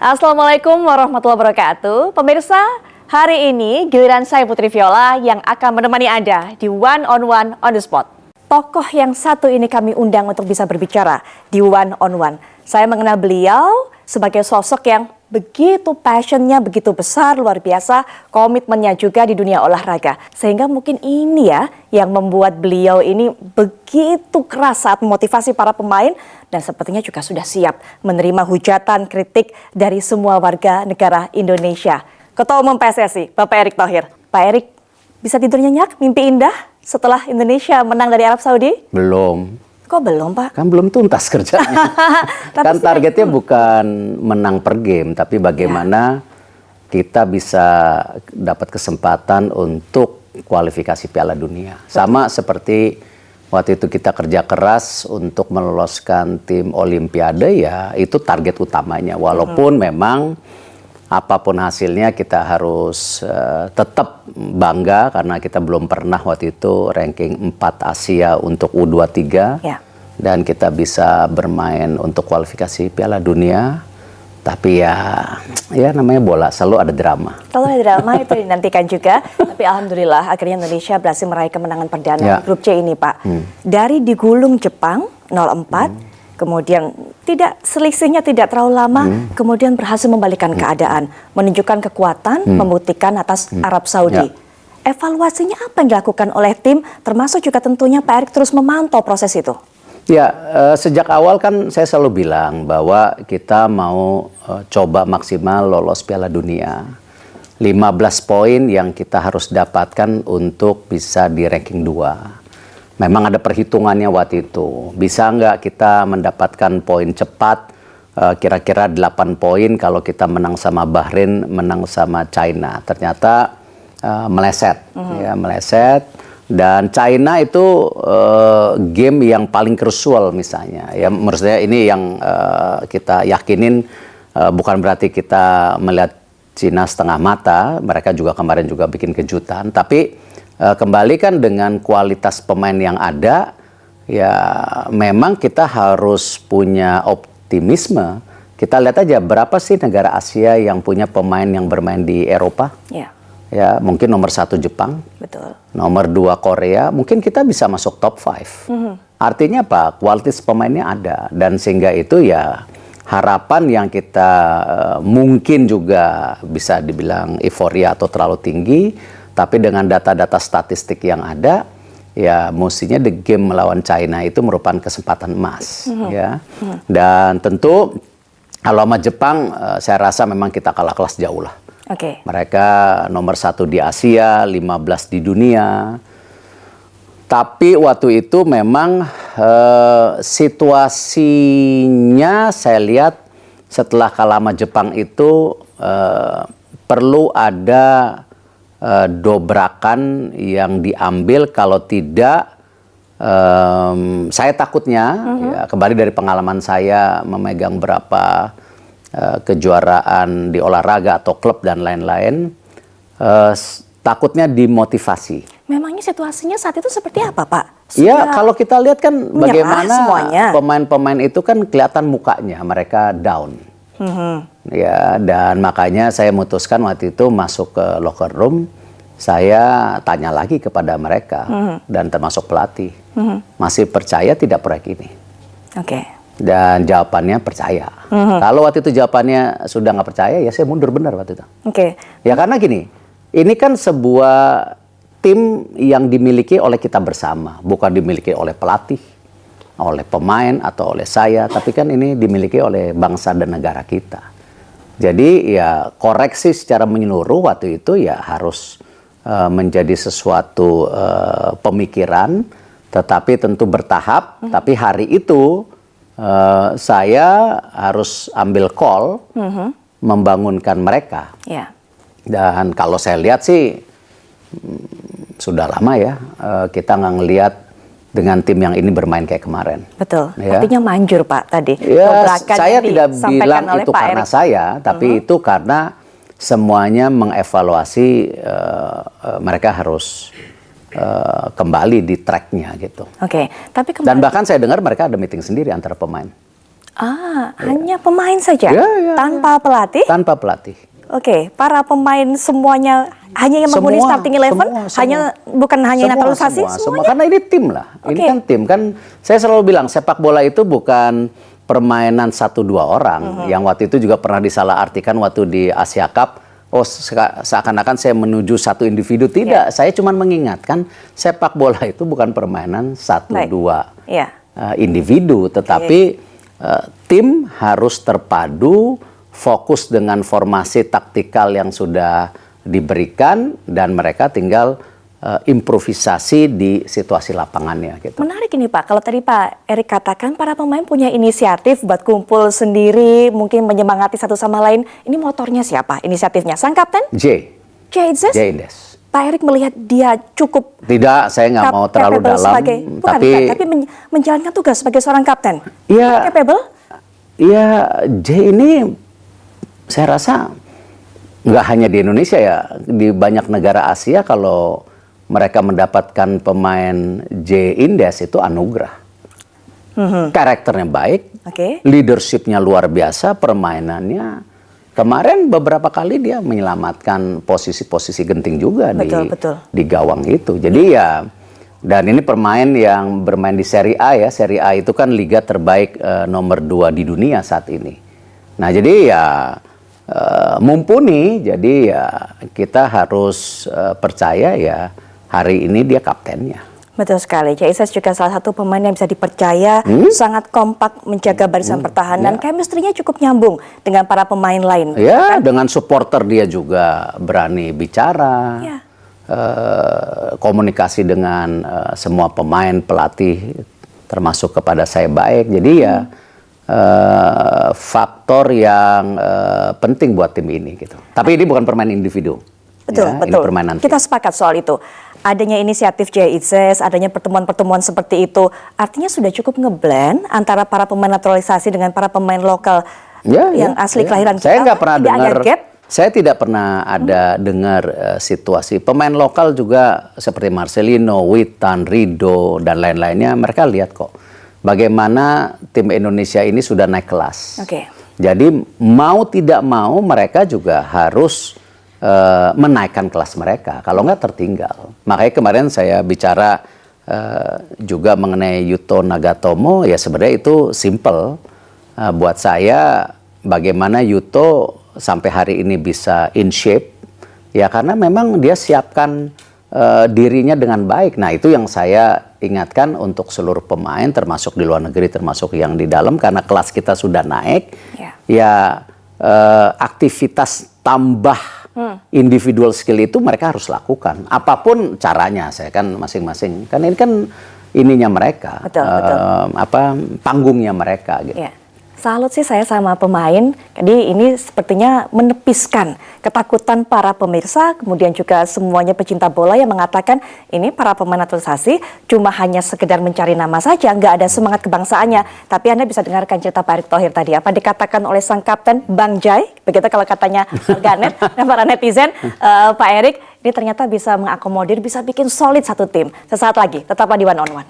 Assalamualaikum warahmatullahi wabarakatuh. Pemirsa, hari ini giliran saya Putri Viola yang akan menemani Anda di One on One on the Spot. Tokoh yang satu ini kami undang untuk bisa berbicara di One on One. Saya mengenal beliau sebagai sosok yang begitu passionnya, begitu besar, luar biasa, komitmennya juga di dunia olahraga. Sehingga mungkin ini ya yang membuat beliau ini begitu keras saat memotivasi para pemain dan sepertinya juga sudah siap menerima hujatan, kritik dari semua warga negara Indonesia. Ketua Umum PSSI, Bapak Erick Thohir. Pak Erick, bisa tidur nyenyak, mimpi indah setelah Indonesia menang dari Arab Saudi? Belum. Kok belum, Pak? Kan belum tuntas kerjanya. Kan targetnya bukan menang per game, tapi bagaimana kita bisa dapat kesempatan untuk kualifikasi Piala Dunia. Sama seperti waktu itu kita kerja keras untuk meloloskan tim Olimpiade, ya itu target utamanya. Walaupun memang apapun hasilnya kita harus tetap bangga karena kita belum pernah waktu itu ranking 4 Asia untuk U23 ya. Dan kita bisa bermain untuk kualifikasi Piala Dunia. Tapi ya namanya bola, selalu ada drama. Selalu ada drama, itu dinantikan juga. Tapi alhamdulillah akhirnya Indonesia berhasil meraih kemenangan perdana di grup C ini, Pak. Dari digulung Jepang 0-4. Kemudian selisihnya tidak terlalu lama, kemudian berhasil membalikan keadaan, menunjukkan kekuatan, membuktikan atas Arab Saudi. Evaluasinya apa yang dilakukan oleh tim, termasuk juga tentunya Pak Erick terus memantau proses itu? Ya, sejak awal kan saya selalu bilang bahwa kita mau coba maksimal lolos Piala Dunia. 15 poin yang kita harus dapatkan untuk bisa di ranking 2. Memang ada perhitungannya waktu itu. Bisa nggak kita mendapatkan poin cepat, kira-kira 8 poin kalau kita menang sama Bahrain, menang sama China. Ternyata meleset, ya meleset. Dan China itu game yang paling krusial misalnya. Ya menurut saya ini yang kita yakinin, bukan berarti kita melihat Cina setengah mata. Mereka juga kemarin juga bikin kejutan. Tapi kembali kan dengan kualitas pemain yang ada, ya memang kita harus punya optimisme. Kita lihat aja berapa sih negara Asia yang punya pemain yang bermain di Eropa. Ya, mungkin nomor 1 Jepang, betul. Nomor 2 Korea, mungkin kita bisa masuk top 5. Artinya apa? Kualitas pemainnya ada, dan sehingga itu ya harapan yang kita mungkin juga bisa dibilang euforia atau terlalu tinggi, tapi dengan data-data statistik yang ada, ya mestinya the game melawan China itu merupakan kesempatan emas, ya. Dan tentu kalau sama Jepang, saya rasa memang kita kalah kelas jauh lah. Mereka nomor 1 di Asia, 15 di dunia. Tapi waktu itu memang situasinya saya lihat setelah kalah sama Jepang itu perlu ada dobrakan yang diambil, kalau tidak saya takutnya ya, kembali dari pengalaman saya memegang berapa kejuaraan di olahraga atau klub dan lain-lain, takutnya dimotivasi. Memangnya situasinya saat itu seperti apa, Pak? Iya, kalau kita lihat kan bagaimana pemain-pemain itu kan kelihatan mukanya mereka down. Ya, dan makanya saya memutuskan waktu itu masuk ke locker room, saya tanya lagi kepada mereka dan termasuk pelatih, masih percaya tidak proyek ini? Dan jawabannya percaya. Kalau waktu itu jawabannya sudah nggak percaya, ya saya mundur benar waktu itu. Ya karena gini, ini kan sebuah tim yang dimiliki oleh kita bersama, bukan dimiliki oleh pelatih, oleh pemain atau oleh saya, tapi kan ini dimiliki oleh bangsa dan negara kita. Jadi ya koreksi secara menyeluruh waktu itu ya harus menjadi sesuatu pemikiran, tetapi tentu bertahap. Tapi hari itu saya harus ambil call membangunkan mereka. Dan kalau saya lihat sih sudah lama ya kita nggak ngelihat dengan tim yang ini bermain kayak kemarin. Betul. Ya. Artinya manjur, Pak, tadi. Ya, saya tidak bilang itu karena saya, tapi itu karena semuanya mengevaluasi mereka harus kembali di tracknya gitu. Tapi dan bahkan saya dengar mereka ada meeting sendiri antara pemain. Hanya pemain saja, Ya. tanpa pelatih. Tanpa pelatih. Oke, para pemain semuanya hanya yang menghuni Semua, starting 11, hanya bukan hanya naturalisasi, semua. semuanya. Karena ini tim lah. Ini Oke. kan tim. Kan saya selalu bilang sepak bola itu bukan permainan 1-2 orang. Yang waktu itu juga pernah disalahartikan waktu di Asia Cup. Oh, seakan-akan saya menuju satu individu. Tidak, saya cuma mengingatkan sepak bola itu bukan permainan 1-2 Ya. individu, tetapi tim harus terpadu, fokus dengan formasi taktikal yang sudah diberikan, dan mereka tinggal improvisasi di situasi lapangannya. Gitu. Menarik ini Pak, kalau tadi Pak Erik katakan para pemain punya inisiatif buat kumpul sendiri, mungkin menyemangati satu sama lain. Ini motornya siapa? Inisiatifnya sang kapten? J. Indes. Pak Erik melihat dia cukup Tidak, saya nggak mau terlalu capable dalam, tapi menjalankan tugas sebagai seorang kapten. Iya. Capable? Ya, J ini saya rasa nggak hanya di Indonesia ya, di banyak negara Asia kalau mereka mendapatkan pemain J Indes itu anugerah. Karakternya baik, leadershipnya luar biasa, permainannya. Kemarin beberapa kali dia menyelamatkan posisi-posisi genting juga di gawang itu. Jadi ya, dan ini pemain yang bermain di Serie A ya. Serie A itu kan liga terbaik nomor 2 di dunia saat ini. Nah jadi ya mumpuni, jadi ya kita harus percaya ya hari ini dia kaptennya. Betul sekali, Ises juga salah satu pemain yang bisa dipercaya, sangat kompak menjaga barisan pertahanan, chemistry-nya cukup nyambung dengan para pemain lain. Ya, kan? Dengan supporter dia juga berani bicara, komunikasi dengan semua pemain, pelatih, termasuk kepada saya baik. Jadi ya faktor yang penting buat tim ini gitu. Tapi ini bukan permainan individu. Betul. Ini permainan kita sepakat soal itu. Adanya inisiatif Ises, adanya pertemuan-pertemuan seperti itu, artinya sudah cukup ngeblend antara para pemain naturalisasi dengan para pemain lokal yang asli kelahiran kita. Saya nggak pernah dengar. Gap. Saya tidak pernah ada dengar situasi pemain lokal juga seperti Marcelino, Witan, Rido dan lain-lainnya. Mereka lihat kok bagaimana tim Indonesia ini sudah naik kelas. Jadi mau tidak mau mereka juga harus menaikkan kelas mereka, kalau nggak tertinggal. Makanya kemarin saya bicara juga mengenai Yuto Nagatomo, ya sebenarnya itu simple. Buat saya bagaimana Yuto sampai hari ini bisa in shape, ya karena memang dia siapkan dirinya dengan baik. Nah itu yang saya ingatkan untuk seluruh pemain, termasuk di luar negeri, termasuk yang di dalam, karena kelas kita sudah naik, ya aktivitas tambah individual skill itu mereka harus lakukan. Apapun caranya, saya kan masing-masing. Kan ini kan ininya mereka, panggungnya mereka gitu. Salut sih saya sama pemain. Jadi ini sepertinya menepiskan ketakutan para pemirsa, kemudian juga semuanya pecinta bola yang mengatakan ini para pemain naturalisasi cuma hanya sekedar mencari nama saja, nggak ada semangat kebangsaannya. Tapi Anda bisa dengarkan cerita Pak Erick Thohir tadi, apa dikatakan oleh sang kapten Bang Jai, begitu kalau katanya Ganet dan para netizen, Pak Erick ini ternyata bisa mengakomodir, bisa bikin solid satu tim. Sesaat lagi, tetaplah di One on One.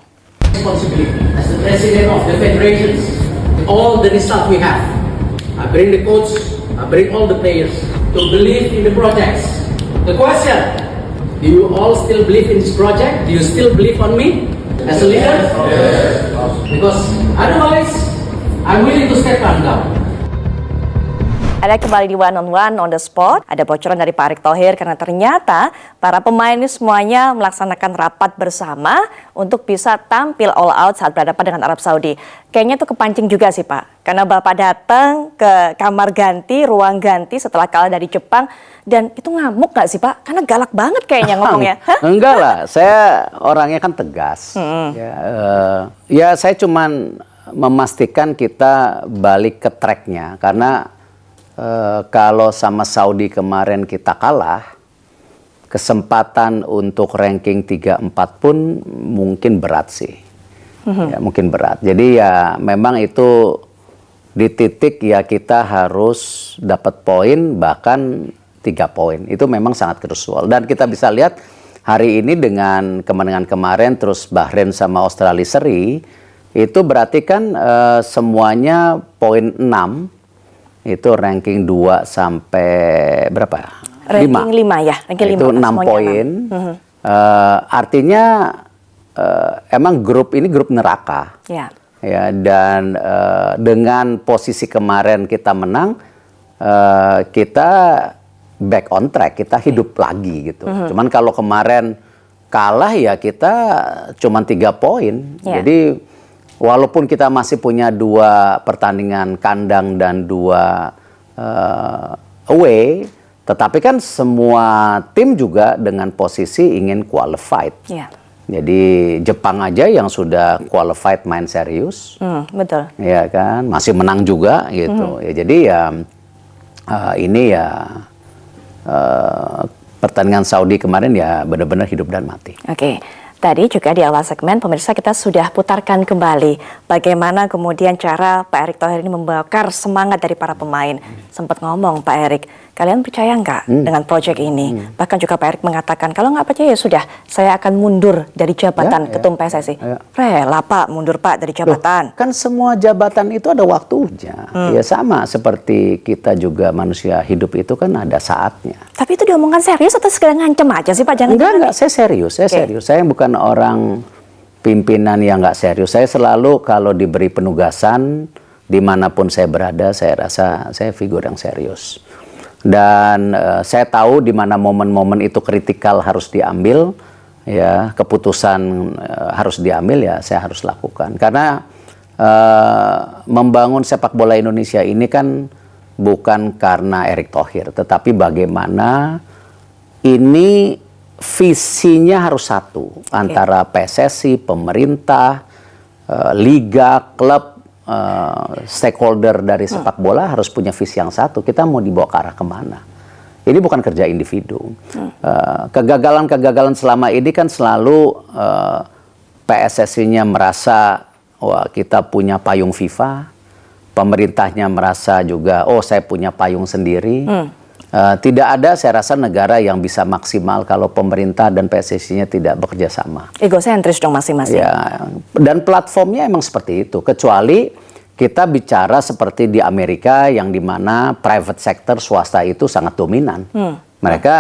Responsibility as the president of the federations. All the result we have, I bring the coach, I bring all the players to believe in the projects. The question, do you all still believe in this project? Do you still believe on me as a leader? Yes. Because otherwise, I'm willing to step down. Ada kembali di One on the Spot, ada bocoran dari Pak Erick Thohir karena ternyata para pemain ini semuanya melaksanakan rapat bersama untuk bisa tampil all out saat berhadapan dengan Arab Saudi. Kayaknya itu kepancing juga sih Pak, karena Bapak datang ke kamar ganti, ruang ganti setelah kalah dari Jepang, dan itu ngamuk gak sih Pak? Karena galak banget kayaknya ngomongnya. Enggak lah, saya orangnya kan tegas. Ya saya cuman memastikan kita balik ke tracknya, karena kalau sama Saudi kemarin kita kalah, kesempatan untuk ranking 3-4 pun mungkin berat sih. Ya, mungkin berat. Jadi ya memang itu di titik ya kita harus dapat poin, bahkan 3 poin. Itu memang sangat krusial. Dan kita bisa lihat hari ini dengan kemenangan kemarin, terus Bahrain sama Australia seri, Itu berarti kan semuanya poin 6 itu ranking 2 sampai berapa? Ranking 5 ya, ranking 5. Itu 6 poin. Artinya emang grup ini grup neraka. Ya. Ya, dan dengan posisi kemarin kita menang, kita back on track, kita hidup lagi gitu. Cuman kalau kemarin kalah ya kita cuma 3 poin. Ya. Jadi walaupun kita masih punya 2 pertandingan kandang dan 2 away, tetapi kan semua tim juga dengan posisi ingin qualified. Ya. Jadi Jepang aja yang sudah qualified main serius, Betul. ya kan, masih menang juga gitu. Ya, jadi ya ini ya pertandingan Saudi kemarin ya benar-benar hidup dan mati. Oke. Tadi juga di awal segmen pemirsa kita sudah putarkan kembali bagaimana kemudian cara Pak Erick Thohir ini membakar semangat dari para pemain. Sempat ngomong Pak Erick, kalian percaya nggak dengan proyek ini? Bahkan juga Pak Erick mengatakan kalau nggak percaya ya sudah, saya akan mundur dari jabatan ketum PSSI. Rela Pak mundur Pak dari jabatan. Loh, kan semua jabatan itu ada waktunya. Ya sama seperti kita juga manusia hidup itu kan ada saatnya. Tapi itu diomongkan serius atau sekedar ngancem aja sih Pak? Jangan Enggak, saya serius, serius. Saya bukan orang pimpinan yang nggak serius. Saya selalu kalau diberi penugasan, dimanapun saya berada, saya rasa saya figur yang serius. Dan saya tahu di mana momen-momen itu kritikal harus diambil, ya keputusan harus diambil ya saya harus lakukan. Karena membangun sepak bola Indonesia ini kan bukan karena Erick Thohir, tetapi bagaimana ini visinya harus satu antara PSSI, pemerintah, liga, klub, stakeholder dari sepak bola harus punya visi yang satu. Kita mau dibawa ke arah kemana? Ini bukan kerja individu. Kegagalan-kegagalan selama ini kan selalu PSSI-nya merasa wah kita punya payung FIFA, pemerintahnya merasa juga oh saya punya payung sendiri. Tidak ada saya rasa negara yang bisa maksimal kalau pemerintah dan PSSI-nya tidak bekerja sama. Egosentris dong masing-masing. Ya, dan platformnya emang seperti itu. Kecuali kita bicara seperti di Amerika yang dimana private sector swasta itu sangat dominan. Mereka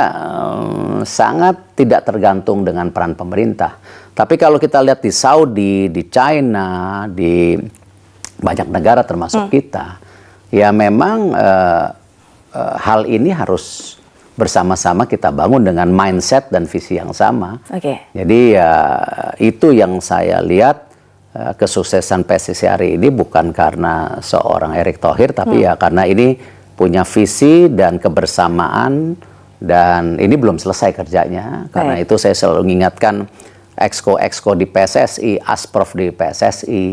sangat tidak tergantung dengan peran pemerintah. Tapi kalau kita lihat di Saudi, di China, di banyak negara termasuk kita, ya memang hal ini harus bersama-sama kita bangun dengan mindset dan visi yang sama. Jadi ya itu yang saya lihat kesuksesan PSSI hari ini bukan karena seorang Erick Thohir, tapi ya karena ini punya visi dan kebersamaan dan ini belum selesai kerjanya. Karena itu saya selalu mengingatkan exco di PSSI, asprof di PSSI,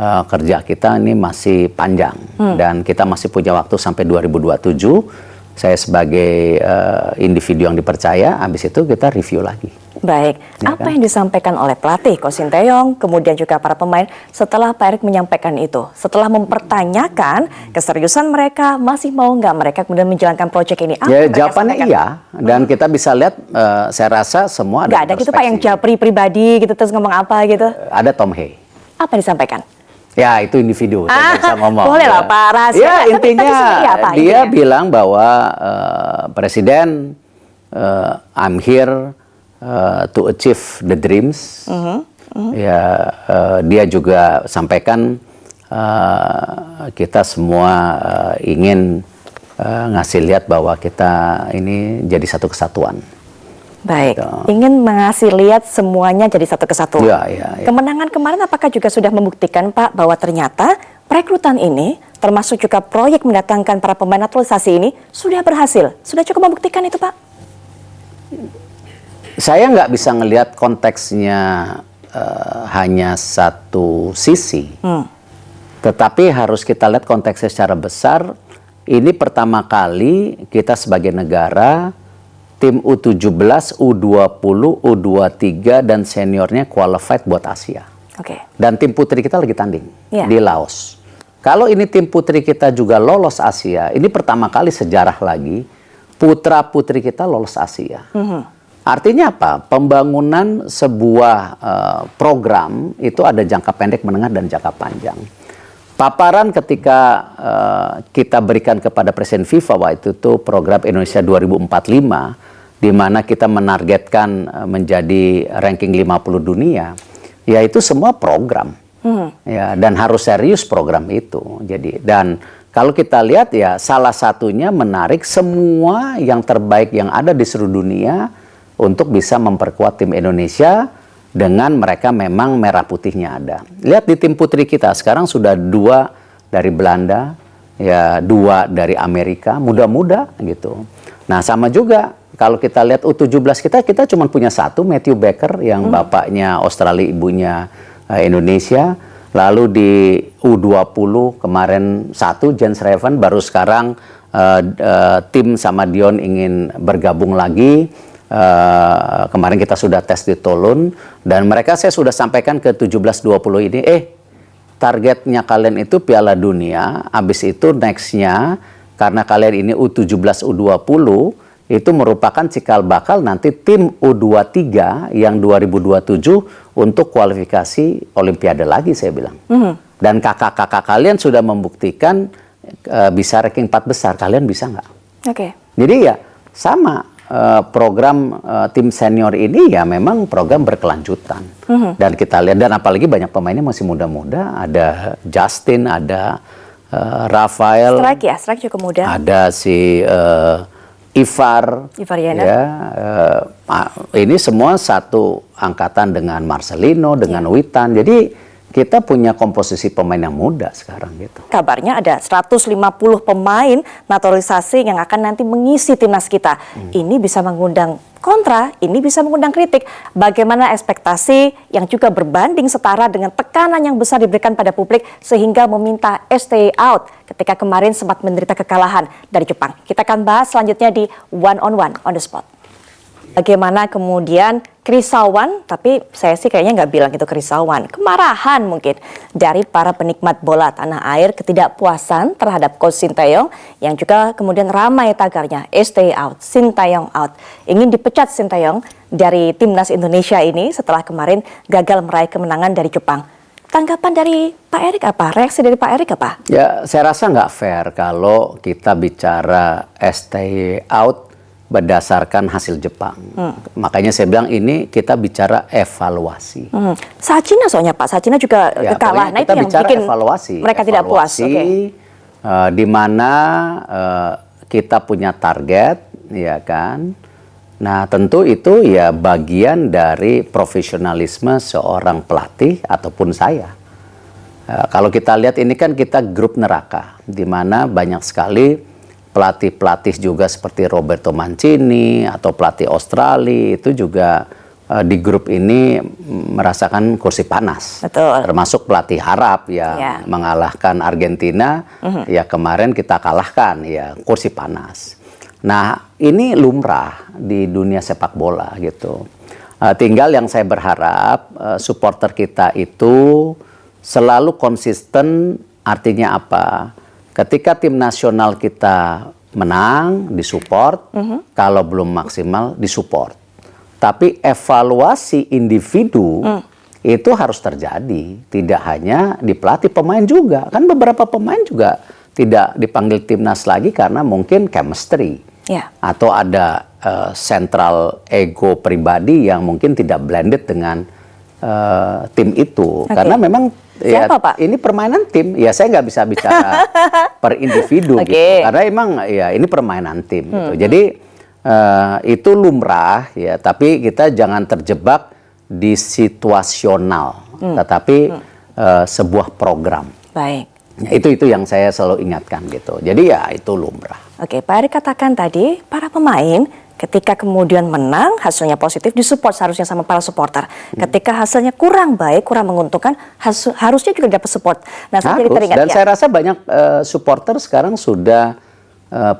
kerja kita ini masih panjang dan kita masih punya waktu sampai 2027. Saya sebagai individu yang dipercaya, habis itu kita review lagi. Baik, Ya, apa kan? yang disampaikan oleh pelatih Coach Sinteyong, kemudian juga para pemain setelah Pak Erick menyampaikan itu, setelah mempertanyakan keseriusan mereka, masih mau nggak mereka kemudian menjalankan proyek ini? Apa Ya mereka jawabannya sampaikan? iya, dan kita bisa lihat, saya rasa semua Nggak ada gitu Pak yang japri pribadi gitu terus ngomong apa gitu? Ada Tom Hay. Apa yang disampaikan? Ya itu individu, saya nggak bisa ngomong. Boleh lah Pak, rahasia. Ya Tapi intinya sebenarnya apa dia intinya? bilang bahwa Presiden, I'm here to achieve the dreams. Ya dia juga sampaikan kita semua ingin ngasih lihat bahwa kita ini jadi satu kesatuan. Baik, ingin mengasih lihat semuanya jadi satu kesatuan. Ya. Kemenangan kemarin apakah juga sudah membuktikan Pak bahwa ternyata perekrutan ini termasuk juga proyek mendatangkan para pemain naturalisasi ini sudah berhasil? Sudah cukup membuktikan itu Pak? Saya nggak bisa ngelihat konteksnya hanya satu sisi. Tetapi harus kita lihat konteksnya secara besar. Ini pertama kali kita sebagai negara tim U17, U20, U23 dan seniornya qualified buat Asia. Dan tim putri kita lagi tanding di Laos. Kalau ini tim putri kita juga lolos Asia, ini pertama kali sejarah lagi putra putri kita lolos Asia. Artinya apa? Pembangunan sebuah program itu ada jangka pendek, menengah, dan jangka panjang. Paparan ketika kita berikan kepada Presiden FIFA waktu itu program Indonesia 2045, di mana kita menargetkan menjadi ranking 50 dunia, ya itu semua program. Ya, dan harus serius program itu. Jadi, dan kalau kita lihat ya salah satunya menarik semua yang terbaik yang ada di seluruh dunia untuk bisa memperkuat tim Indonesia dengan mereka memang merah putihnya ada. Lihat di tim putri kita sekarang sudah 2 dari Belanda, ya 2 dari Amerika, muda-muda gitu. Nah sama juga kalau kita lihat U17 kita cuma punya 1, Matthew Baker yang bapaknya Australia, ibunya Indonesia. Lalu di U20 kemarin 1, Jens Reven, baru sekarang tim sama Dion ingin bergabung lagi. Kemarin kita sudah tes di Tolun dan mereka saya sudah sampaikan ke 17-20 ini, targetnya kalian itu Piala Dunia, habis itu nextnya karena kalian ini U17 U20 itu merupakan cikal bakal nanti tim U23 yang 2027 untuk kualifikasi Olimpiade lagi saya bilang. Dan kakak-kakak kalian sudah membuktikan bisa ranking 4 besar, kalian bisa nggak? Oke. Jadi ya sama. Program tim senior ini ya memang program berkelanjutan dan kita lihat, dan apalagi banyak pemainnya masih muda-muda, ada Justin, ada Rafael, Strike cukup muda, ada si Ivar Yana. Ya, ini semua satu angkatan dengan Marcelino, dengan Witan, jadi kita punya komposisi pemain yang muda sekarang gitu. Kabarnya ada 150 pemain naturalisasi yang akan nanti mengisi timnas kita. Ini bisa mengundang kontra, ini bisa mengundang kritik. Bagaimana ekspektasi yang juga berbanding setara dengan tekanan yang besar diberikan pada publik sehingga meminta stay out ketika kemarin sempat menderita kekalahan dari Jepang. Kita akan bahas selanjutnya di One on the Spot. Bagaimana kemudian kerisauan, tapi saya sih kayaknya nggak bilang itu kerisauan, kemarahan mungkin dari para penikmat bola tanah air, ketidakpuasan terhadap Coach Sintayong yang juga kemudian ramai tagarnya stay out, Sintayong out. Ingin dipecat Sintayong dari timnas Indonesia ini setelah kemarin gagal meraih kemenangan dari Jepang. Tanggapan dari Pak Erik apa? Reaksi dari Pak Erik apa? Ya, saya rasa nggak fair kalau kita bicara stay out berdasarkan hasil Jepang. Makanya saya bilang ini kita bicara evaluasi. Saat Cina soalnya Pak, saat Cina juga kalah. Nah itu yang bikin evaluasi. Mereka tidak puas. Di mana kita punya target, ya kan. Nah tentu itu ya bagian dari profesionalisme seorang pelatih ataupun saya. Kalau kita lihat ini kan kita grup neraka, di mana banyak sekali pelatih-pelatih juga seperti Roberto Mancini atau pelatih Australia itu juga di grup ini merasakan kursi panas. Betul. Termasuk pelatih Arab yang mengalahkan Argentina, ya kemarin kita kalahkan, ya kursi panas. Nah ini lumrah di dunia sepak bola gitu. Tinggal yang saya berharap supporter kita itu selalu konsisten, artinya apa? Ketika tim nasional kita menang, disupport. Kalau belum maksimal, disupport. Tapi evaluasi individu itu harus terjadi. Tidak hanya di pelatih, pemain juga. Kan beberapa pemain juga tidak dipanggil timnas lagi karena mungkin chemistry. Atau ada central ego pribadi yang mungkin tidak blended dengan tim itu. Karena memang siapa, Pak? Ini permainan tim, ya saya nggak bisa bicara per individu gitu, karena emang ya ini permainan tim gitu. Jadi itu lumrah ya, tapi kita jangan terjebak di situasional, tetapi sebuah program. Baik. Ya, itu yang saya selalu ingatkan gitu. Jadi ya itu lumrah. Oke, Pak Erik katakan tadi para pemain ketika kemudian menang, hasilnya positif, disupport seharusnya sama para supporter. Ketika hasilnya kurang baik, kurang menguntungkan, harusnya juga dapat support. Nah, saya jadi teringat dan saya rasa banyak supporter sekarang sudah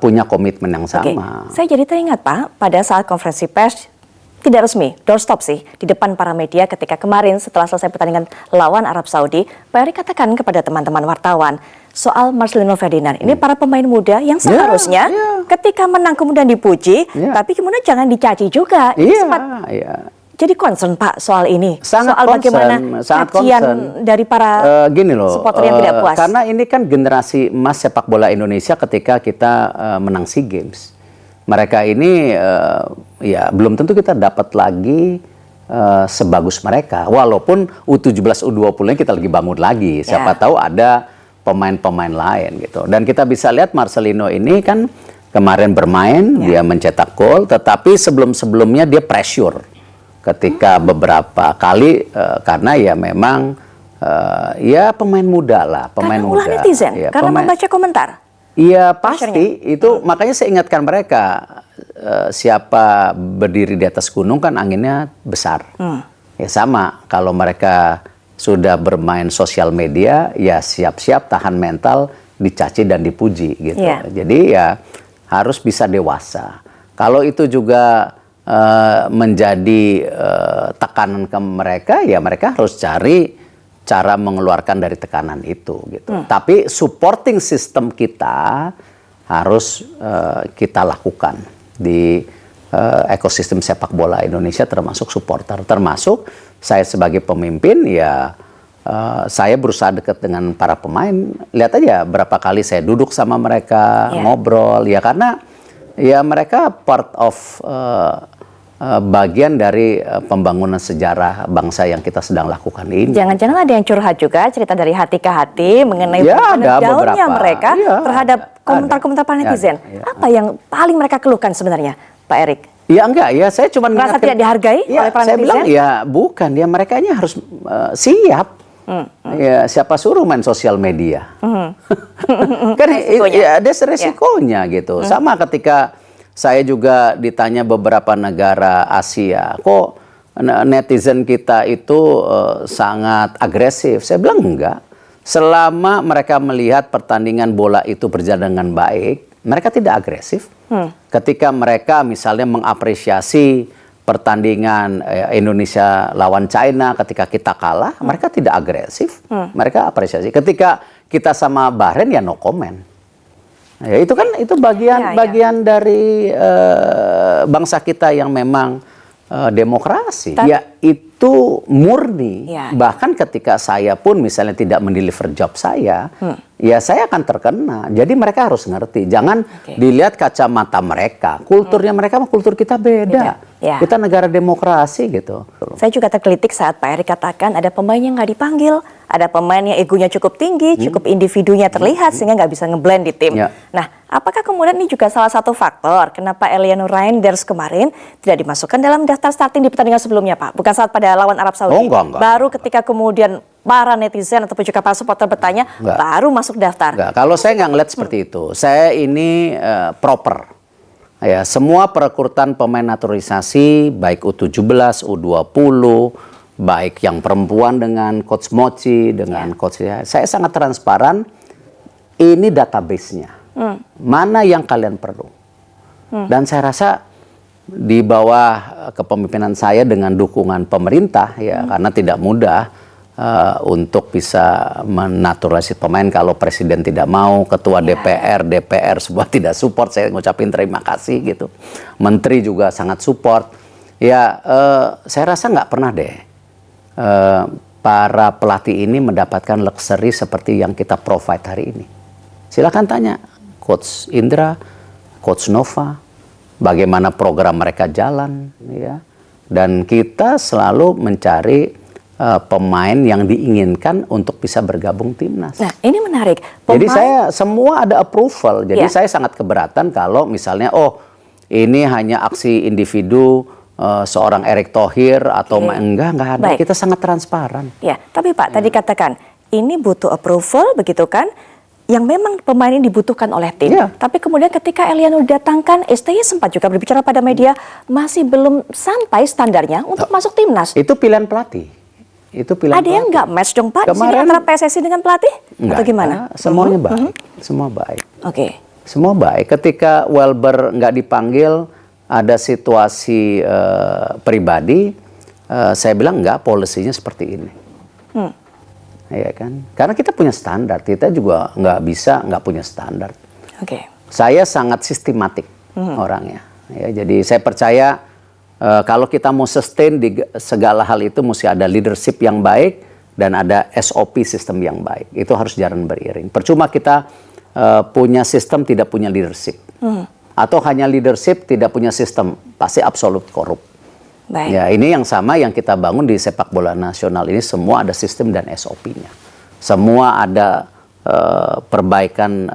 punya komitmen yang sama. Saya jadi teringat Pak, pada saat konferensi pers tidak resmi, doorstop sih, di depan para media ketika kemarin setelah selesai pertandingan lawan Arab Saudi, Pak Erik katakan kepada teman-teman wartawan soal Marcelino Ferdinand. Ini para pemain muda yang seharusnya ketika menang kemudian dipuji, tapi kemudian jangan dicaci juga. Ini sempat jadi concern Pak soal ini, sangat soal concern, bagaimana sangat cacian concern. dari para gini loh, supporter yang tidak puas. Karena ini kan generasi emas sepak bola Indonesia ketika kita menang SEA Games. Mereka ini ya belum tentu kita dapat lagi sebagus mereka. Walaupun U17, U20 kita lagi bangun lagi. Siapa tahu ada pemain-pemain lain gitu. Dan kita bisa lihat Marcelino ini kan kemarin bermain, dia mencetak gol, tetapi sebelum-sebelumnya dia pressure ketika beberapa kali karena ya memang ya pemain muda lah, pemain karena muda. Ulah netizen, ya, karena membaca komentar. Iya pasti itu makanya saya ingatkan mereka siapa berdiri di atas gunung kan anginnya besar. Ya sama kalau mereka sudah bermain sosial media ya siap-siap tahan mental dicaci dan dipuji gitu. Jadi ya harus bisa dewasa. Kalau itu juga menjadi tekanan ke mereka, ya mereka harus cari cara mengeluarkan dari tekanan itu gitu. Tapi supporting system kita harus kita lakukan di ekosistem sepak bola Indonesia, termasuk supporter, termasuk saya sebagai pemimpin ya saya berusaha dekat dengan para pemain. Lihat aja berapa kali saya duduk sama mereka ngobrol ya, karena ya mereka part of bagian dari pembangunan sejarah bangsa yang kita sedang lakukan ini. Jangan-jangan ada yang curhat juga, cerita dari hati ke hati mengenai down-nya mereka terhadap komentar-komentar para netizen. Apa yang paling mereka keluhkan sebenarnya, Pak Erik? Ya enggak, ya saya cuma merasa tidak dihargai oleh para saya netizen? bilang ya bukan, ya mereka ini harus siap. Ya siapa suruh main sosial media? Kan ya ada resikonya gitu. Sama ketika saya juga ditanya beberapa negara Asia, kok netizen kita itu sangat agresif? Saya bilang enggak. Selama mereka melihat pertandingan bola itu berjalan dengan baik, mereka tidak agresif. Ketika mereka misalnya mengapresiasi pertandingan Indonesia lawan China ketika kita kalah, mereka tidak agresif. Mereka apresiasi. Ketika kita sama Bahrain ya no comment. Ya itu kan itu bagian dari bangsa kita yang memang demokrasi. Ya itu murni. Bahkan ketika saya pun misalnya tidak mendeliver job saya, ya saya akan terkena. Jadi mereka harus ngerti. Jangan dilihat kacamata mereka. Kulturnya mereka sama kultur kita beda. Kita negara demokrasi gitu. Saya juga tergelitik saat Pak Erik katakan ada pemain yang nggak dipanggil, ada pemain yang egonya cukup tinggi, cukup individunya terlihat sehingga nggak bisa ngeblend di tim. Nah, apakah kemudian ini juga salah satu faktor kenapa Eliano Reinders kemarin tidak dimasukkan dalam daftar starting di pertandingan sebelumnya, Pak? Bukan saat pada lawan Arab Saudi. Enggak. Baru ketika kemudian para netizen ataupun juga para supporter bertanya, baru masuk daftar. Enggak. Kalau saya nggak ngeliat seperti itu. Saya ini proper. Ya, semua perekrutan pemain naturalisasi baik U17, U20, baik yang perempuan dengan Coach Mochi, dengan Coach saya sangat transparan. Ini database-nya. Mana yang kalian perlu. Dan saya rasa di bawah kepemimpinan saya dengan dukungan pemerintah ya, karena tidak mudah untuk bisa menaturalisasi pemain kalau presiden tidak mau, ketua DPR semua tidak support, saya ngucapin terima kasih gitu. Menteri juga sangat support. Ya saya rasa nggak pernah deh para pelatih ini mendapatkan luxury seperti yang kita provide hari ini. Silakan tanya Coach Indra, Coach Nova, bagaimana program mereka jalan ya. Dan kita selalu mencari pemain yang diinginkan untuk bisa bergabung timnas. Nah, ini menarik. Jadi saya semua ada approval. Jadi saya sangat keberatan kalau misalnya ini hanya aksi individu seorang Erick Thohir atau enggak ada. Kita sangat transparan. Ya, tapi Pak tadi katakan ini butuh approval begitu kan? Yang memang pemain ini dibutuhkan oleh tim. Tapi kemudian ketika Eliano didatangkan, STY sempat juga berbicara pada media masih belum sampai standarnya untuk masuk timnas. Itu pilihan pelatih. Itu pilihan ada yang nggak match dong Pak kemarin, di sini antara PSSI dengan pelatih? Atau gimana? Semuanya baik. Semua baik. Semua baik. Ketika Welber nggak dipanggil, ada situasi pribadi, saya bilang enggak, polisinya seperti ini. Ya kan? Karena kita punya standar, kita juga nggak bisa nggak punya standar. Saya sangat sistematik orangnya. Ya, jadi saya percaya kalau kita mau sustain di segala hal itu mesti ada leadership yang baik dan ada SOP sistem yang baik. Itu harus jalan beriring. Percuma kita punya sistem tidak punya leadership. Atau hanya leadership tidak punya sistem, pasti absolut korup. Baik. Ya, ini yang sama yang kita bangun di sepak bola nasional ini, semua ada sistem dan SOP-nya. Semua ada perbaikan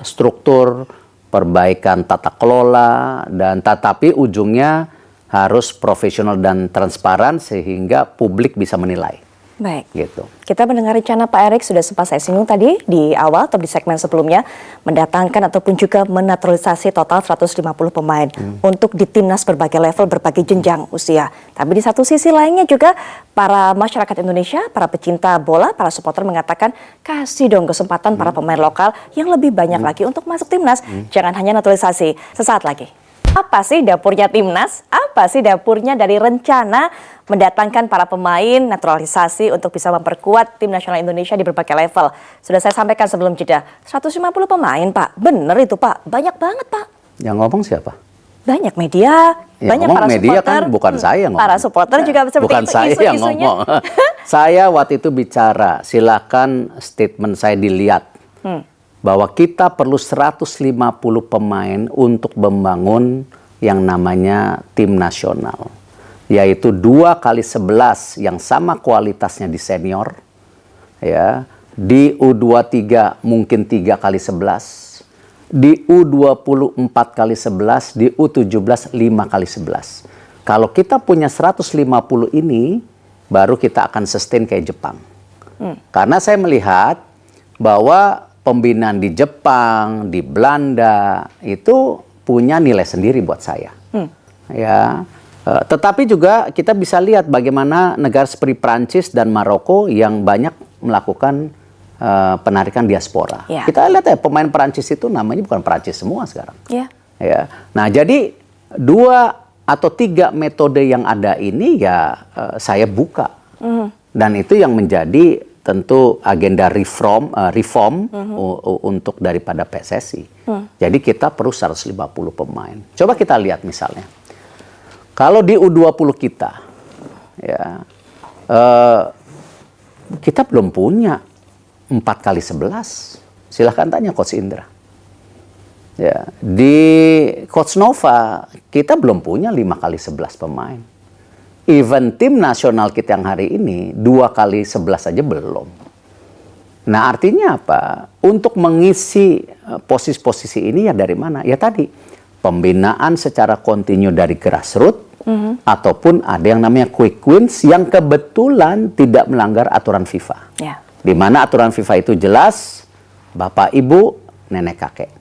struktur, perbaikan tata kelola, dan tetapi ujungnya harus profesional dan transparan sehingga publik bisa menilai. Baik. Gitu. Kita mendengar rencana Pak Erick sudah sempat saya singgung tadi di awal atau di segmen sebelumnya, mendatangkan ataupun juga menaturalisasi total 150 pemain untuk di timnas berbagai level, berbagai jenjang usia. Tapi di satu sisi lainnya juga para masyarakat Indonesia, para pecinta bola, para supporter mengatakan kasih dong kesempatan para pemain lokal yang lebih banyak lagi untuk masuk timnas. Jangan hanya naturalisasi. Sesaat lagi. Apa sih dapurnya timnas? Apa sih dapurnya dari rencana mendatangkan para pemain naturalisasi untuk bisa memperkuat tim nasional Indonesia di berbagai level? Sudah saya sampaikan sebelum jeda, 150 pemain Pak. Bener itu Pak, banyak banget Pak. Yang ngomong siapa? Banyak media, banyak para media supporter. kan bukan saya ngomong. Para supporter juga seperti bukan itu saya yang ngomong. Saya waktu itu bicara, silakan statement saya dilihat. Bahwa kita perlu 150 pemain untuk membangun yang namanya tim nasional. Yaitu 2x11 yang sama kualitasnya di senior. Ya, di U23 mungkin 3x11. Di U20 4x11, di U17 5x11. Kalau kita punya 150 ini, baru kita akan sustain kayak Jepang. Karena saya melihat bahwa pembinaan di Jepang, di Belanda itu punya nilai sendiri buat saya. Ya, tetapi juga kita bisa lihat bagaimana negara seperti Prancis dan Maroko yang banyak melakukan penarikan diaspora. Ya. Kita lihat ya pemain Prancis itu namanya bukan Prancis semua sekarang. Ya. Ya. Nah, jadi 2 atau 3 metode yang ada ini ya saya buka. Dan itu yang menjadi tentu agenda reform untuk daripada PSSI. Jadi kita perlu 150 pemain. Coba kita lihat misalnya. Kalau di U20 kita, ya, kita belum punya 4x11. Silahkan tanya Coach Indra. Ya, di Coach Nova, kita belum punya 5x11 pemain. Even tim nasional kita yang hari ini 2x11 aja belum. Nah artinya apa? Untuk mengisi posisi-posisi ini ya dari mana? Ya tadi pembinaan secara kontinu dari grassroots ataupun ada yang namanya quick wins yang kebetulan tidak melanggar aturan FIFA. Ya. Di mana aturan FIFA itu jelas bapak ibu nenek kakek.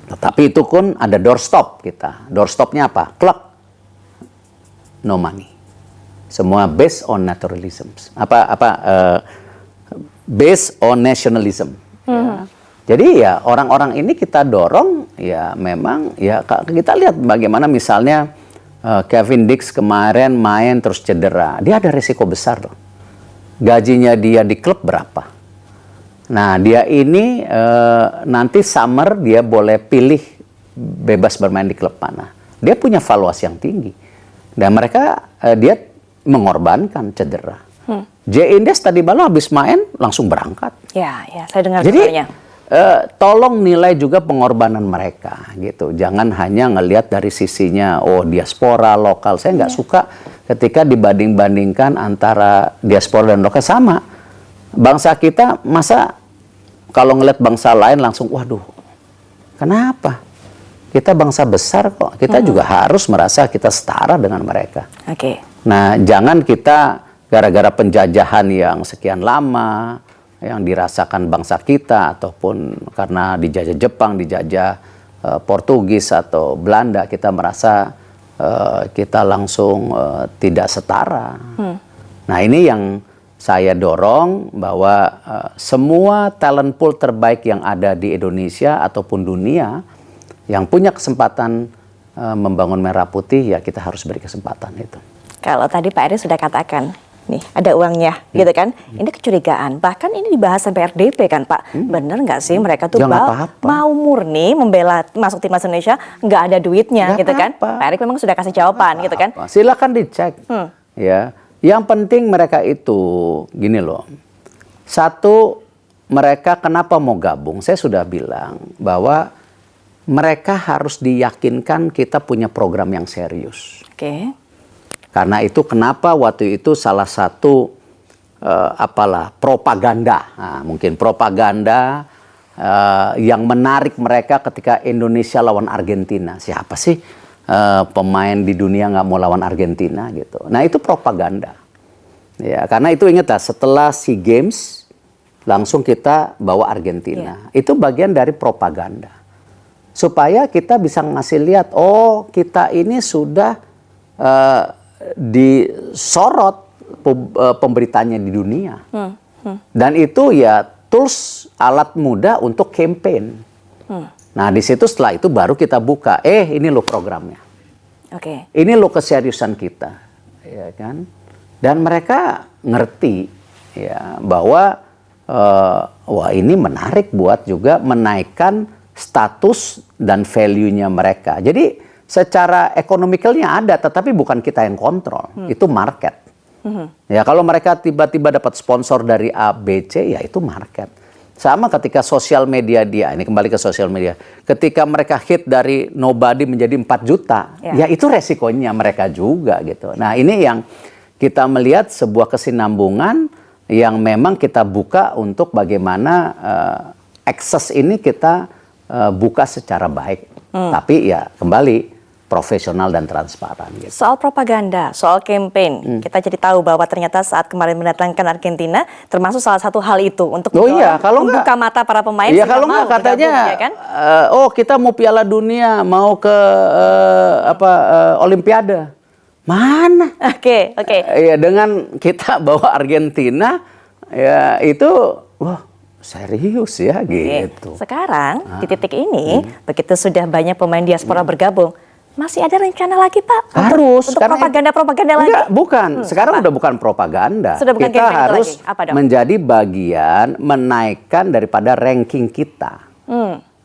Tetapi itu pun ada doorstop kita. Doorstopnya apa? Klub no money. Semua based on naturalism. Based on nationalism. Ya. Jadi ya orang-orang ini kita dorong ya memang ya kita lihat bagaimana misalnya Kevin Dix kemarin main terus cedera. Dia ada risiko besar loh. Gajinya dia di klub berapa? Nah, dia ini nanti summer dia boleh pilih bebas bermain di klub mana. Dia punya valuasi yang tinggi. Dan mereka dia mengorbankan cedera. J. Indes tadi malam habis main langsung berangkat. Ya, saya dengar Jadi kabarnya. tolong nilai juga pengorbanan mereka gitu. Jangan hanya ngelihat dari sisinya diaspora lokal. Saya nggak suka ketika dibanding-bandingkan antara diaspora dan lokal sama. Bangsa kita masa kalau ngelihat bangsa lain langsung waduh. Kenapa? Kita bangsa besar kok. Kita juga harus merasa kita setara dengan mereka. Oke. Nah, jangan kita gara-gara penjajahan yang sekian lama, yang dirasakan bangsa kita, ataupun karena dijajah Jepang, dijajah Portugis atau Belanda, kita merasa kita langsung tidak setara. Nah, ini yang saya dorong bahwa semua talent pool terbaik yang ada di Indonesia ataupun dunia, yang punya kesempatan membangun merah putih, ya kita harus beri kesempatan itu. Kalau tadi Pak Erick sudah katakan, nih ada uangnya, gitu kan? Ini kecurigaan. Bahkan ini dibahas sampai RDP kan, Pak. Bener nggak sih mereka tuh Ya, nggak apa-apa. mau murni membela masuk timnas Indonesia, nggak ada duitnya, Nggak gitu kan? apa-apa. Pak Erick memang sudah kasih jawaban, gitu kan? Silakan dicek. Ya, yang penting mereka itu gini loh. Satu, mereka kenapa mau gabung? Saya sudah bilang bahwa mereka harus diyakinkan kita punya program yang serius. Oke. Karena itu kenapa waktu itu salah satu propaganda, nah, mungkin propaganda yang menarik mereka ketika Indonesia lawan Argentina. Siapa sih pemain di dunia nggak mau lawan Argentina gitu? Nah itu propaganda. Ya, karena itu ingat setelah SEA Games langsung kita bawa Argentina. Itu bagian dari propaganda. Supaya kita bisa ngasih lihat, oh kita ini sudah disorot pemberitanya di dunia. Dan itu ya tools alat mudah untuk campaign. Nah di situ setelah itu baru kita buka, ini loh programnya. Oke. Ini loh keseriusan kita, ya kan? Dan mereka ngerti ya bahwa wah ini menarik buat juga menaikkan status dan value-nya mereka. Jadi secara ekonomikalnya ada, tetapi bukan kita yang kontrol. Itu market. Ya kalau mereka tiba-tiba dapat sponsor dari A, B, C, ya itu market. Sama ketika sosial media dia, ini kembali ke sosial media. Ketika mereka hit dari nobody menjadi 4 juta, ya itu resikonya mereka juga gitu. Nah ini yang kita melihat sebuah kesinambungan yang memang kita buka untuk bagaimana akses ini kita buka secara baik. Tapi ya kembali profesional dan transparan. Gitu. Soal propaganda, soal campaign, kita jadi tahu bahwa ternyata saat kemarin mendatangkan Argentina, termasuk salah satu hal itu untuk membuka mata para pemain. Iya kalau nggak katanya, bergabung, ya kan? Kita mau Piala Dunia, mau ke Olimpiade. Mana? Oke. Ya dengan kita bawa Argentina, ya itu, wah serius ya gitu. Sekarang di titik ini, begitu sudah banyak pemain diaspora bergabung, masih ada rencana lagi Pak? Harus. Untuk propaganda lagi? Enggak, bukan. Sekarang udah bukan propaganda. Sudah bukan kita harus Apa dong? menjadi bagian menaikkan daripada ranking kita.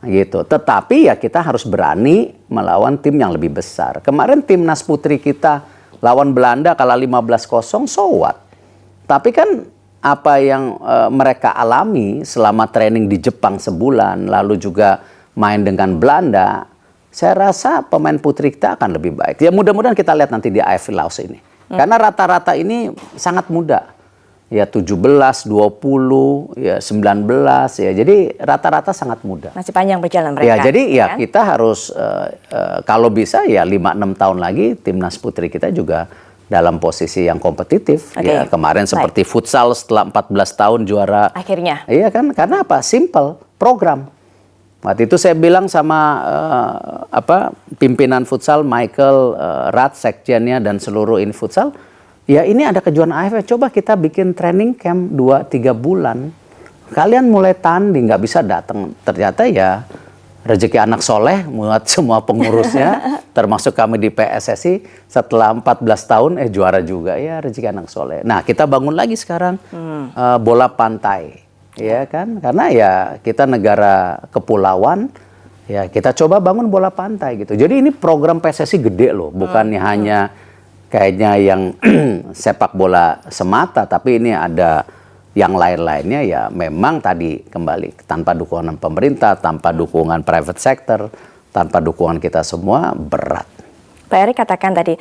Gitu. Tetapi ya kita harus berani melawan tim yang lebih besar. Kemarin timnas putri kita lawan Belanda kalah 15-0, so what? Tapi kan apa yang mereka alami selama training di Jepang sebulan, lalu juga main dengan Belanda, saya rasa pemain putri kita akan lebih baik. Ya mudah-mudahan kita lihat nanti di AFC Laos ini. Karena rata-rata ini sangat muda. Ya 17, 20, ya 19, ya jadi rata-rata sangat muda. Masih panjang berjalan mereka. Ya jadi ya kan? kita harus kalau bisa ya 5-6 tahun lagi timnas putri kita juga dalam posisi yang kompetitif. Ya kemarin seperti futsal setelah 14 tahun juara. Akhirnya. Iya kan? Karena apa? Simple, program. Waktu itu saya bilang sama pimpinan futsal Michael Rat, sekjennya dan seluruh ini futsal, ya ini ada kejuaraan AFF, coba kita bikin training camp 2-3 bulan. Kalian mulai tanding, nggak bisa datang. Ternyata ya rezeki anak soleh buat semua pengurusnya, termasuk kami di PSSI, setelah 14 tahun juara juga ya rezeki anak soleh. Nah kita bangun lagi sekarang bola pantai. Ya kan, karena ya kita negara kepulauan, ya kita coba bangun bola pantai gitu. Jadi ini program PSSI gede loh, bukannya hanya kayaknya yang sepak bola semata, tapi ini ada yang lain-lainnya ya memang tadi kembali tanpa dukungan pemerintah, tanpa dukungan private sector, tanpa dukungan kita semua berat. Pak Erick katakan tadi,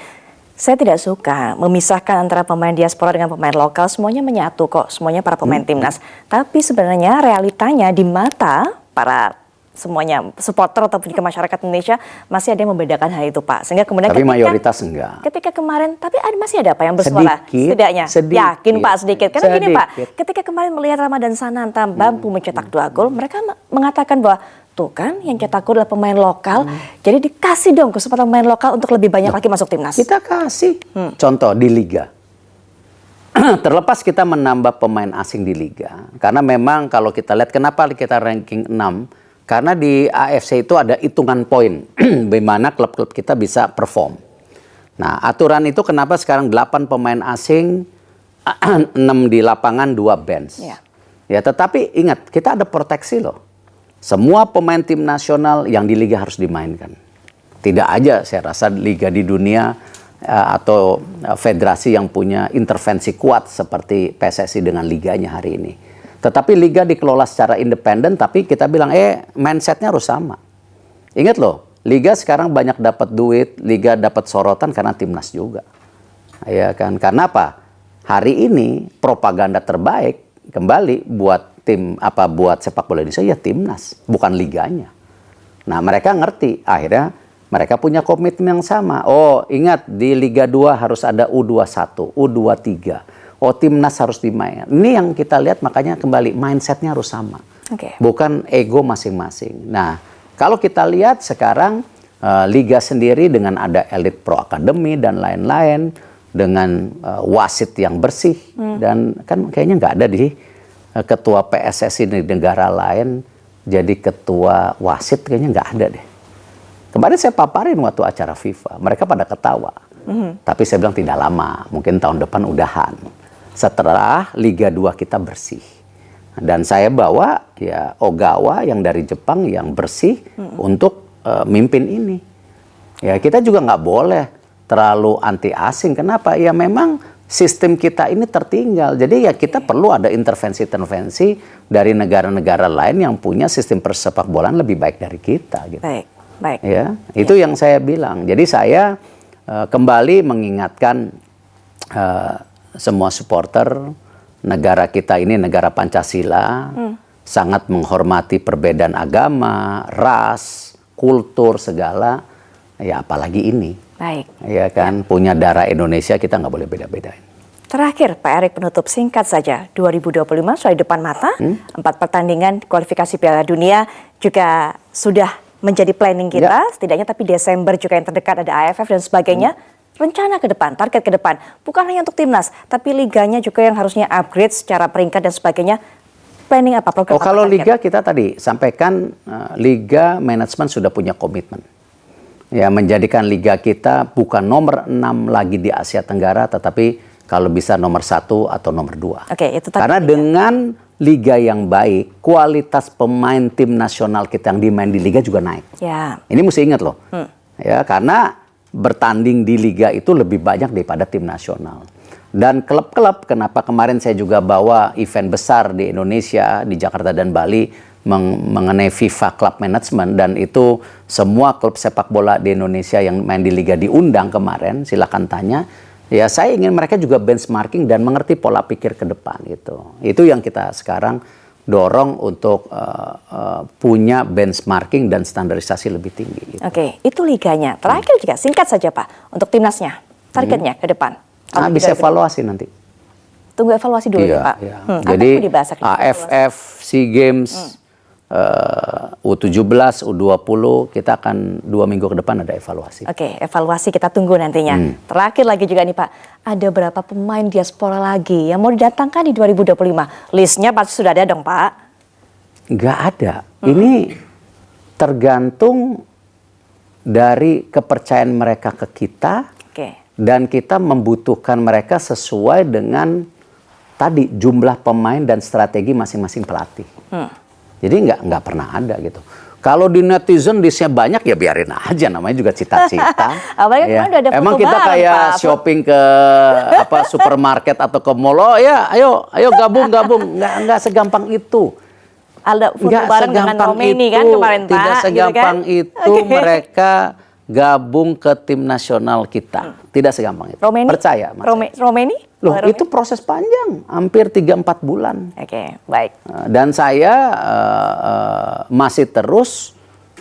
saya tidak suka memisahkan antara pemain diaspora dengan pemain lokal, semuanya menyatu kok, semuanya para pemain timnas. Tapi sebenarnya realitanya di mata para semuanya supporter ataupun juga masyarakat Indonesia masih ada yang membedakan hal itu Pak. Sehingga kemudian tapi mayoritas enggak. Ketika kemarin, tapi masih ada Pak yang bersuara setidaknya. Sedikit. Yakin Pak sedikit. Karena gini Pak, Sedikit. ketika kemarin melihat Ramadan Sananta mampu mencetak 2 gol, mereka mengatakan bahwa tuh kan yang cetak gol adalah pemain lokal, jadi dikasih dong kesempatan pemain lokal untuk lebih banyak lagi masuk timnas. Kita kasih contoh di liga. Terlepas kita menambah pemain asing di liga, karena memang kalau kita lihat kenapa kita ranking 6, karena di AFC itu ada hitungan poin bagaimana klub-klub kita bisa perform. Nah aturan itu kenapa sekarang 8 pemain asing 6 di lapangan, 2 bench. Ya. Ya, tetapi ingat, kita ada proteksi loh. Semua pemain tim nasional yang di liga harus dimainkan. Tidak aja saya rasa liga di dunia atau federasi yang punya intervensi kuat seperti PSSI dengan liganya hari ini. Tetapi liga dikelola secara independen, tapi kita bilang mindsetnya harus sama. Ingat loh, liga sekarang banyak dapat duit, liga dapat sorotan karena timnas juga. Ya kan? Karena apa? Hari ini propaganda terbaik kembali buat buat sepak bola Indonesia ya timnas, bukan liganya. Nah, mereka ngerti, akhirnya mereka punya komitmen yang sama. Oh, ingat di Liga 2 harus ada U21, U23. Oh, timnas harus dimain. Ini yang kita lihat, makanya kembali mindsetnya harus sama. Bukan ego masing-masing. Nah, kalau kita lihat sekarang Liga sendiri dengan ada Elite Pro Academy dan lain-lain, dengan wasit yang bersih, dan kan kayaknya nggak ada di ketua PSSI di negara lain jadi ketua wasit, kayaknya nggak ada deh. Kemarin saya paparin waktu acara FIFA, mereka pada ketawa. Tapi saya bilang tidak lama, mungkin tahun depan udahan. Setelah Liga 2 kita bersih. Dan saya bawa ya Ogawa yang dari Jepang yang bersih untuk mimpin ini. Ya kita juga nggak boleh terlalu anti asing. Kenapa? Ya memang sistem kita ini tertinggal. Jadi ya kita perlu ada intervensi-intervensi dari negara-negara lain yang punya sistem persepak bolaan lebih baik dari kita. Gitu. Baik. Ya, itu yang saya bilang. Jadi saya kembali mengingatkan semua supporter, negara kita ini negara Pancasila, sangat menghormati perbedaan agama, ras, kultur segala. Ya apalagi ini. Baik. Ya kan, punya darah Indonesia, kita nggak boleh beda-bedain. Terakhir, Pak Erick, penutup singkat saja. 2025 sudah di depan mata, 4 pertandingan kualifikasi Piala Dunia juga sudah menjadi planning kita, setidaknya, tapi Desember juga yang terdekat ada AFF dan sebagainya. Rencana ke depan, target ke depan, bukan hanya untuk timnas, tapi liganya juga yang harusnya upgrade secara peringkat dan sebagainya. Planning apa? Program apa? Kalau liga kita tadi sampaikan, liga manajemen sudah punya komitmen. Ya, menjadikan liga kita bukan nomor 6 lagi di Asia Tenggara, tetapi kalau bisa nomor 1 atau nomor 2. Oke, itu tadi. Karena dengan liga yang baik, kualitas pemain tim nasional kita yang dimain di liga juga naik. Ya. Ini mesti ingat loh. Ya, karena bertanding di liga itu lebih banyak daripada tim nasional. Dan klub-klub, kenapa kemarin saya juga bawa event besar di Indonesia, di Jakarta dan Bali, mengenai FIFA Club Management, dan itu semua klub sepak bola di Indonesia yang main di liga diundang kemarin, silakan tanya. Ya saya ingin mereka juga benchmarking dan mengerti pola pikir ke depan gitu. Itu yang kita sekarang dorong untuk punya benchmarking dan standarisasi lebih tinggi. Gitu. Oke, itu liganya. Terakhir juga singkat saja Pak, untuk timnasnya, targetnya ke depan. Bisa evaluasi nanti. Tunggu evaluasi dulu ya Pak. Iya. Jadi AFF, SEA Games, U17, U20, kita akan 2 minggu ke depan ada evaluasi. Oke, evaluasi kita tunggu nantinya. Terakhir lagi juga nih Pak, ada berapa pemain diaspora lagi yang mau didatangkan di 2025? Listnya pasti sudah ada dong Pak? Nggak ada. Ini tergantung dari kepercayaan mereka ke kita. Dan kita membutuhkan mereka sesuai dengan tadi jumlah pemain dan strategi masing-masing pelatih. Jadi nggak pernah ada gitu. Kalau di netizen listnya banyak ya biarin aja, namanya juga cita-cita. Ya. Emang kita kayak Pak, shopping ke supermarket atau ke mall, oh ya ayo gabung, nggak segampang itu. Ada foto bareng dengan Romeni kan kemarin Pak. Tidak segampang gitu kan? itu mereka gabung ke tim nasional kita. Tidak segampang itu. Romeni? Percaya. Romeni? Loh, itu proses panjang, hampir 3-4 bulan. Oke, baik. Dan saya masih terus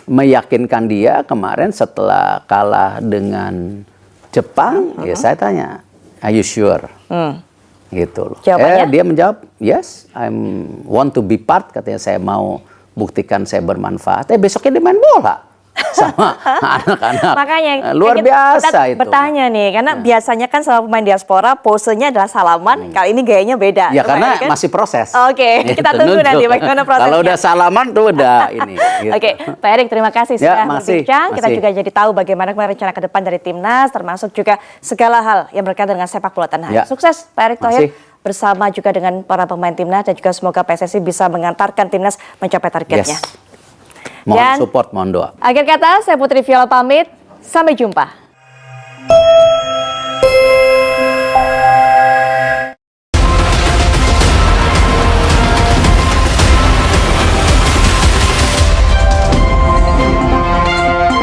meyakinkan dia kemarin setelah kalah dengan Jepang, ya saya tanya, are you sure? Gitu loh. Dia menjawab, yes, I want to be part, katanya saya mau buktikan saya bermanfaat. Besoknya dia main bola. Sama anak-anak. Makanya luar biasa kita itu. Bertanya nih, karena biasanya kan sama pemain diaspora posenya adalah salaman, kali ini gayanya beda. Ya karena kan? Masih proses. Oke, kita tunggu nanti bagaimana prosesnya. Kalau udah salaman tuh udah ini. Gitu. Oke, Pak Erick terima kasih sudah berbincang. Kita juga jadi tahu bagaimana rencana ke depan dari timnas, termasuk juga segala hal yang berkaitan dengan sepak bola tanah air. Sukses Pak Erick Thohir bersama juga dengan para pemain timnas dan juga semoga PSSI bisa mengantarkan timnas mencapai targetnya. Yes. Mohon Dan support, mohon doa. akhir kata, saya Putri Viola pamit. Sampai jumpa.